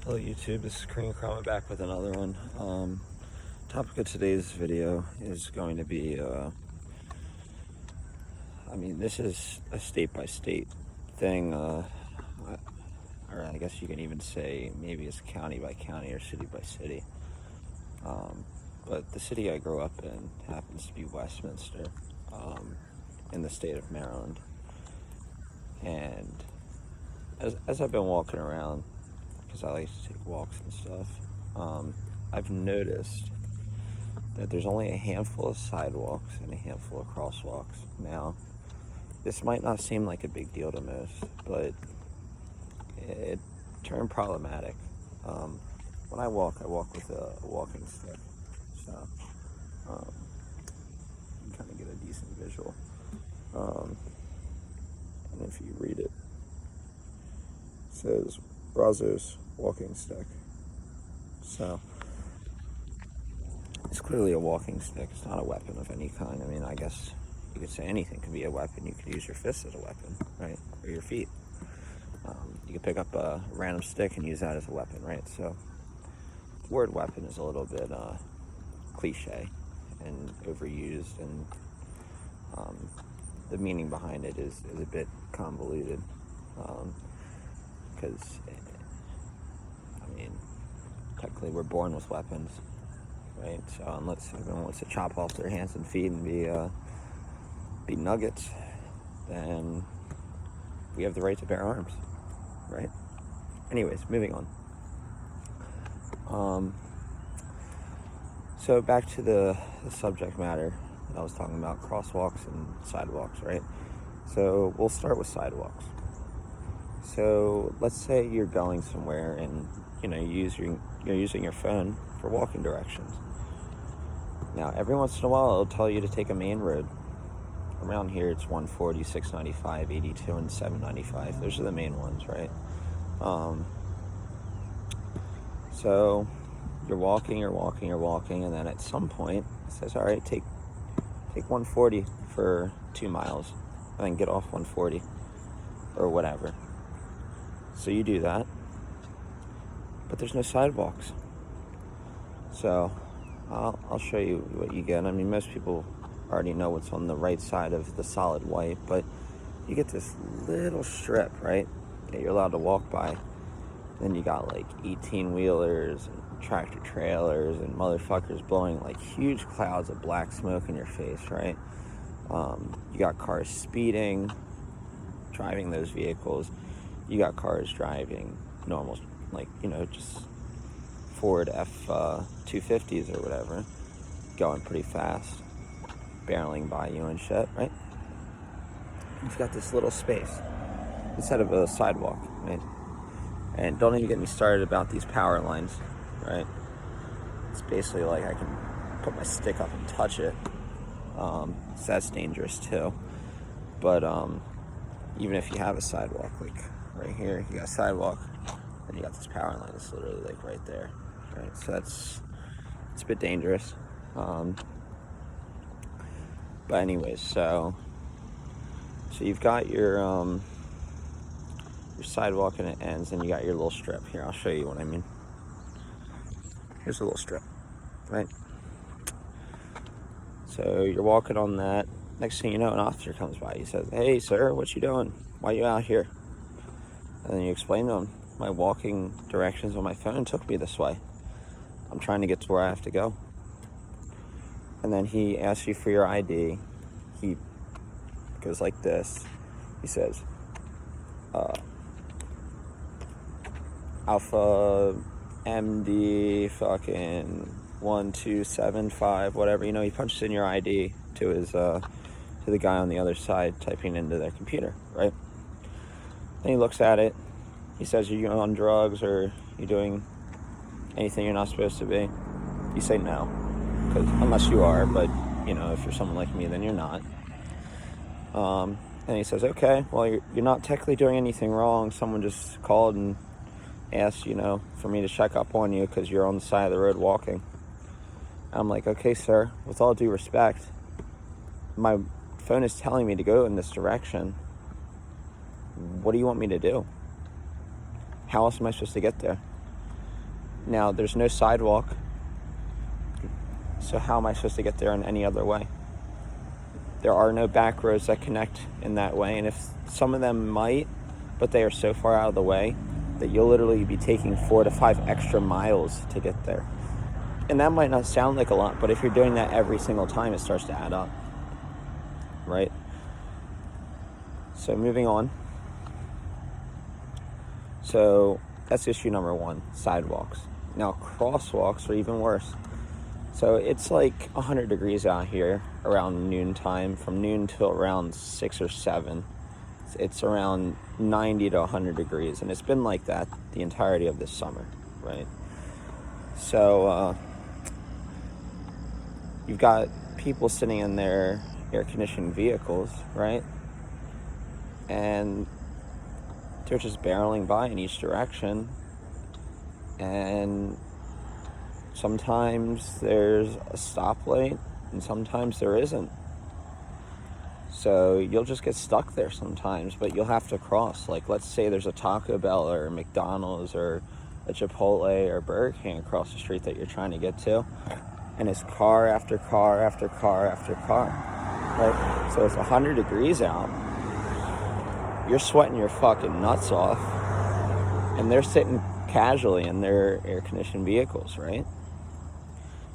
Hello YouTube, this is Korean Chroma back with another one. Topic of today's video is going to be, this is a state-by-state thing, or I guess you can even say maybe it's county by county or city by city. But the city I grew up in happens to be Westminster, in the state of Maryland. And as I've been walking around, because I like to take walks and stuff, I've noticed that there's only a handful of sidewalks and a handful of crosswalks. Now, this might not seem like a big deal to most, but it turned problematic. When I walk with a walking stick, so you can kind of get a decent visual. And if you read it, it says Brazos walking stick. So it's clearly a walking stick. It's not a weapon of any kind. I mean, I guess you could say anything could be a weapon. You could use your fist as a weapon, right? Or your feet. You could pick up a random stick and use that as a weapon, right? So the word weapon is a little bit cliche and overused, and the meaning behind it is a bit convoluted. Because, technically we're born with weapons, right? So unless everyone wants to chop off their hands and feet and be nuggets, then we have the right to bear arms, right? Anyways, moving on. So back to the subject matter that I was talking about, crosswalks and sidewalks, right? So we'll start with sidewalks. So let's say you're going somewhere and you're using your phone for walking directions. Now, every once in a while, it'll tell you to take a main road. Around here, it's 140, 695, 82, and 795. Those are the main ones, right? So you're walking, and then at some point, it says, all right, take 140 for 2 miles, and then get off 140, or whatever. So you do that, but there's no sidewalks. So I'll show you what you get. I mean, most people already know what's on the right side of the solid white, but you get this little strip, right, that you're allowed to walk by. Then you got like 18-wheelers and tractor trailers and motherfuckers blowing like huge clouds of black smoke in your face, right? You got cars speeding, driving those vehicles. You got cars driving normal, just Ford F-250s or whatever, going pretty fast, barreling by you and shit, right? You've got this little space instead of a sidewalk, right? And don't even get me started about these power lines, right? It's basically like I can put my stick up and touch it. So that's dangerous too. But even if you have a sidewalk, like right here, you got a sidewalk, and you got this power line that's literally like right there, right? So it's a bit dangerous. But anyways, so you've got your sidewalk and it ends, and you got your little strip. Here, I'll show you what I mean. Here's a little strip, right? So you're walking on that. Next thing you know, an officer comes by. He says, "Hey, sir, what you doing? Why you out here?" And then you explain to him, my walking directions on my phone took me this way. I'm trying to get to where I have to go. And then he asks you for your ID. He goes like this. He says, Alpha MD fucking 1275, whatever. He punches in your ID to his to the guy on the other side typing into their computer, right? Then he looks at it. He says, "Are you on drugs, or you doing anything you're not supposed to be?" You say no, because unless you are, but if you're someone like me, then you're not. And he says, "Okay, well, you're not technically doing anything wrong. Someone just called and asked, for me to check up on you because you're on the side of the road walking." I'm like, "Okay, sir, with all due respect, my phone is telling me to go in this direction. What do you want me to do? How else am I supposed to get there?" Now, there's no sidewalk, so how am I supposed to get there in any other way? There are no back roads that connect in that way, and if some of them might, but they are so far out of the way that you'll literally be taking 4 to 5 extra miles to get there. And that might not sound like a lot, but if you're doing that every single time, it starts to add up, right? So moving on. So that's issue number 1, sidewalks. Now crosswalks are even worse. So it's like 100 degrees out here around noontime, from noon till around 6 or 7. It's around 90 to 100 degrees, and it's been like that the entirety of this summer, right? So you've got people sitting in their air-conditioned vehicles, right? And they're just barreling by in each direction, and sometimes there's a stoplight and sometimes there isn't. So you'll just get stuck there sometimes, but you'll have to cross. Like, let's say there's a Taco Bell or a McDonald's or a Chipotle or Burger King across the street that you're trying to get to, and it's car after car after car after car, right? So it's 100 degrees out. You're sweating your fucking nuts off, and they're sitting casually in their air-conditioned vehicles, right?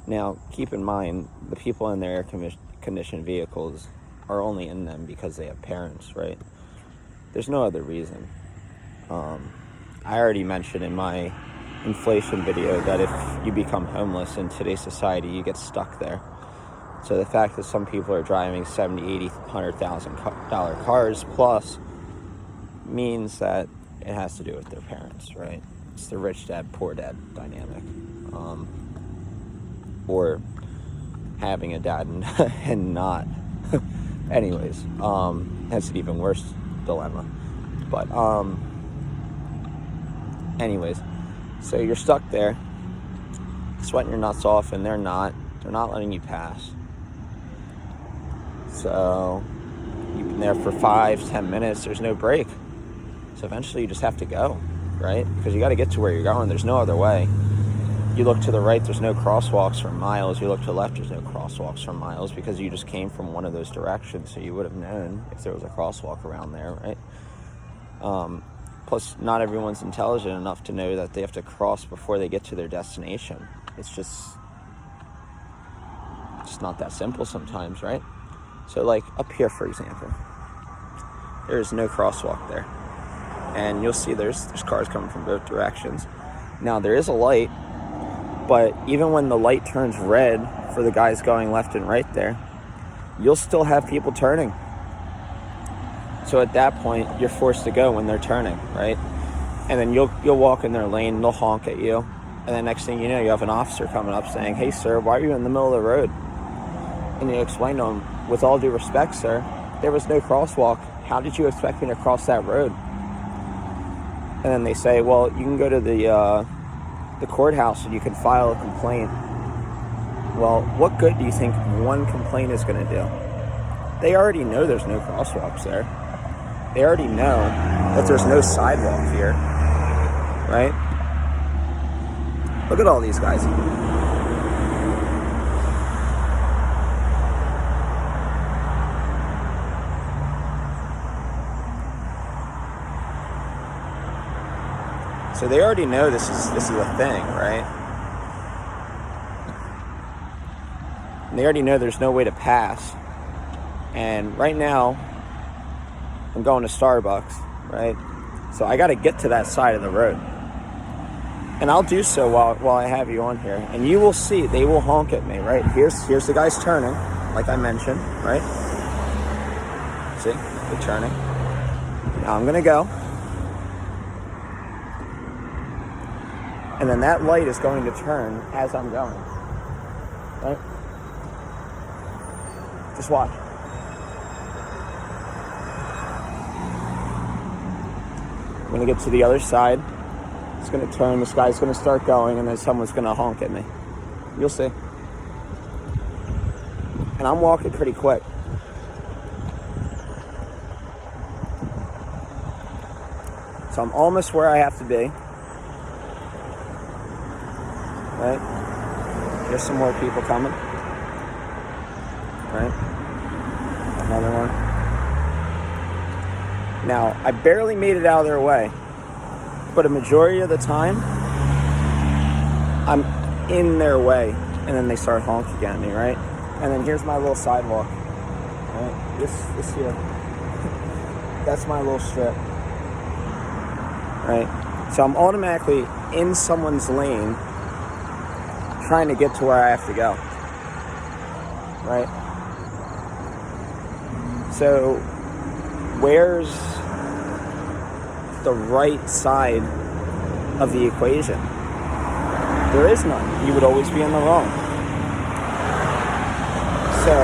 Now, keep in mind, the people in their air-conditioned vehicles are only in them because they have parents, right? There's no other reason. I already mentioned in my inflation video that if you become homeless in today's society, you get stuck there. So the fact that some people are driving $70,000, $80,000, $100,000 cars plus means that it has to do with their parents, right? It's the rich dad, poor dad dynamic. Or having a dad and not. Anyways, that's an even worse dilemma. But anyways, so you're stuck there, sweating your nuts off, and they're not letting you pass. So you've been there for 5-10 minutes, there's no break. So eventually you just have to go, right? Because you got to get to where you're going. There's no other way. You look to the right, there's no crosswalks for miles. You look to the left, there's no crosswalks for miles, because you just came from one of those directions, so you would have known if there was a crosswalk around there, right? Plus, not everyone's intelligent enough to know that they have to cross before they get to their destination. It's just not that simple sometimes, right? So, like, up here, for example, there is no crosswalk there. And you'll see there's cars coming from both directions. Now, there is a light, but even when the light turns red for the guys going left and right there, you'll still have people turning. So at that point, you're forced to go when they're turning, right? And then you'll walk in their lane, they'll honk at you, and then next thing you know, you have an officer coming up saying, "Hey, sir, why are you in the middle of the road?" And you explain to them, "With all due respect, sir, there was no crosswalk. How did you expect me to cross that road?" And then they say, "Well, you can go to the courthouse and you can file a complaint." Well, what good do you think one complaint is going to do? They already know there's no crosswalks there. They already know that there's no sidewalk here, right? Look at all these guys. So they already know this is a thing, right? And they already know there's no way to pass. And right now, I'm going to Starbucks, right? So I got to get to that side of the road. And I'll do so while I have you on here. And you will see, they will honk at me, right? Here's the guys turning, like I mentioned, right? See, they're turning. Now I'm going to go. And then that light is going to turn as I'm going, right? Just watch. I'm going to get to the other side. It's going to turn. This guy's going to start going, and then someone's going to honk at me. You'll see. And I'm walking pretty quick. So I'm almost where I have to be. right? There's some more people coming, right? Another one. Now, I barely made it out of their way, but a majority of the time, I'm in their way, and then they start honking at me, right? And then here's my little sidewalk, right? This here, that's my little strip, right? So I'm automatically in someone's lane, trying to get to where I have to go, right? So where's the right side of the equation? There is none. You would always be in the wrong. So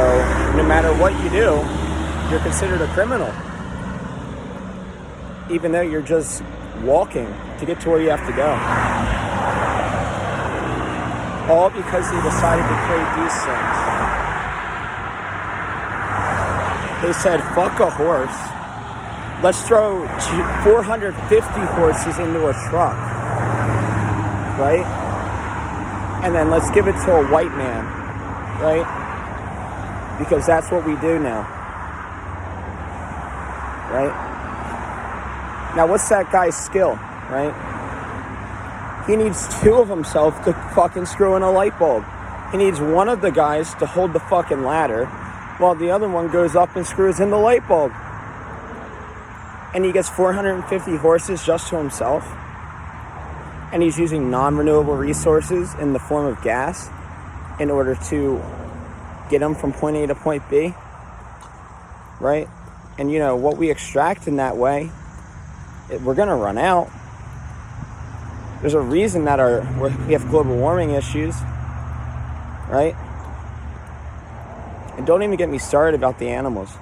no matter what you do, you're considered a criminal, even though you're just walking to get to where you have to go. All because they decided to create these things. They said, fuck a horse. Let's throw 450 horses into a truck, right? And then let's give it to a white man, right? Because that's what we do now, right? Now, what's that guy's skill, right? He needs two of himself to fucking screw in a light bulb. He needs one of the guys to hold the fucking ladder, while the other one goes up and screws in the light bulb. And he gets 450 horses just to himself. And he's using non-renewable resources in the form of gas in order to get them from point A to point B, right? And you know, what we extract in that way, we're gonna run out. There's a reason that we have global warming issues, right? And don't even get me started about the animals.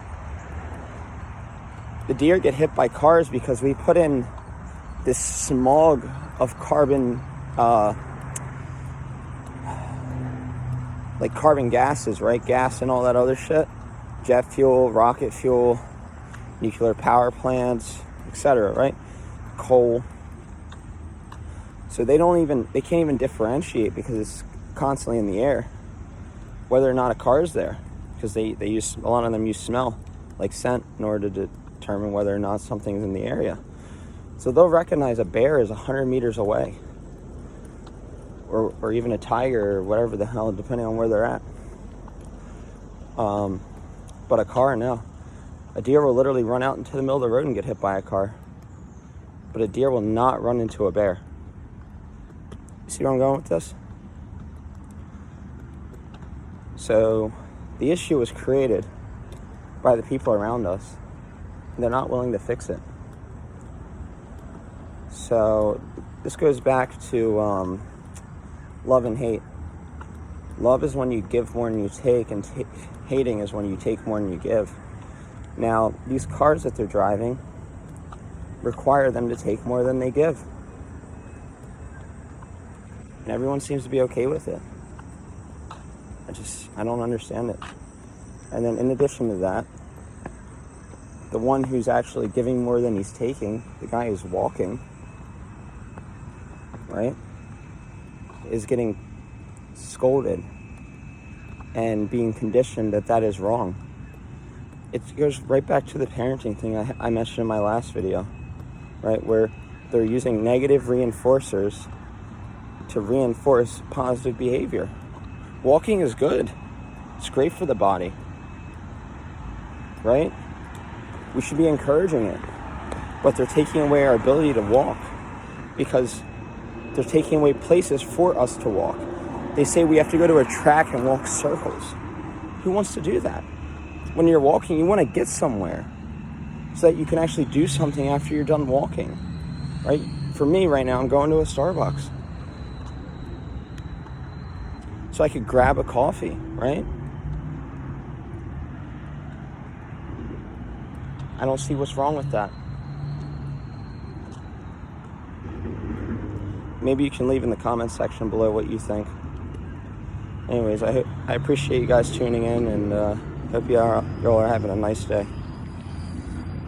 The deer get hit by cars because we put in this smog of carbon, like carbon gases, right? Gas and all that other shit. Jet fuel, rocket fuel, nuclear power plants, etc., right? Coal. So they can't even differentiate because it's constantly in the air whether or not a car is there, because a lot of them use smell, like scent, in order to determine whether or not something's in the area. So they'll recognize a bear is 100 meters away, or even a tiger, or whatever the hell, depending on where they're at. But a car, no. A deer will literally run out into the middle of the road and get hit by a car, but a deer will not run into a bear. See where I'm going with this? So the issue was created by the people around us. They're not willing to fix it. So this goes back to love and hate. Love is when you give more than you take, and hating is when you take more than you give. Now, these cars that they're driving require them to take more than they give. And everyone seems to be okay with it. I don't understand it. And then in addition to that, the one who's actually giving more than he's taking, the guy who's walking, right, is getting scolded and being conditioned that is wrong. It goes right back to the parenting thing I mentioned in my last video, right, where they're using negative reinforcers to reinforce positive behavior. Walking is good. It's great for the body, right? We should be encouraging it. But they're taking away our ability to walk because they're taking away places for us to walk. They say we have to go to a track and walk circles. Who wants to do that? When you're walking, you want to get somewhere so that you can actually do something after you're done walking, right? For me right now, I'm going to a Starbucks so I could grab a coffee, right? I don't see what's wrong with that. Maybe you can leave in the comments section below what you think. Anyways, I appreciate you guys tuning in, and hope you all are having a nice day.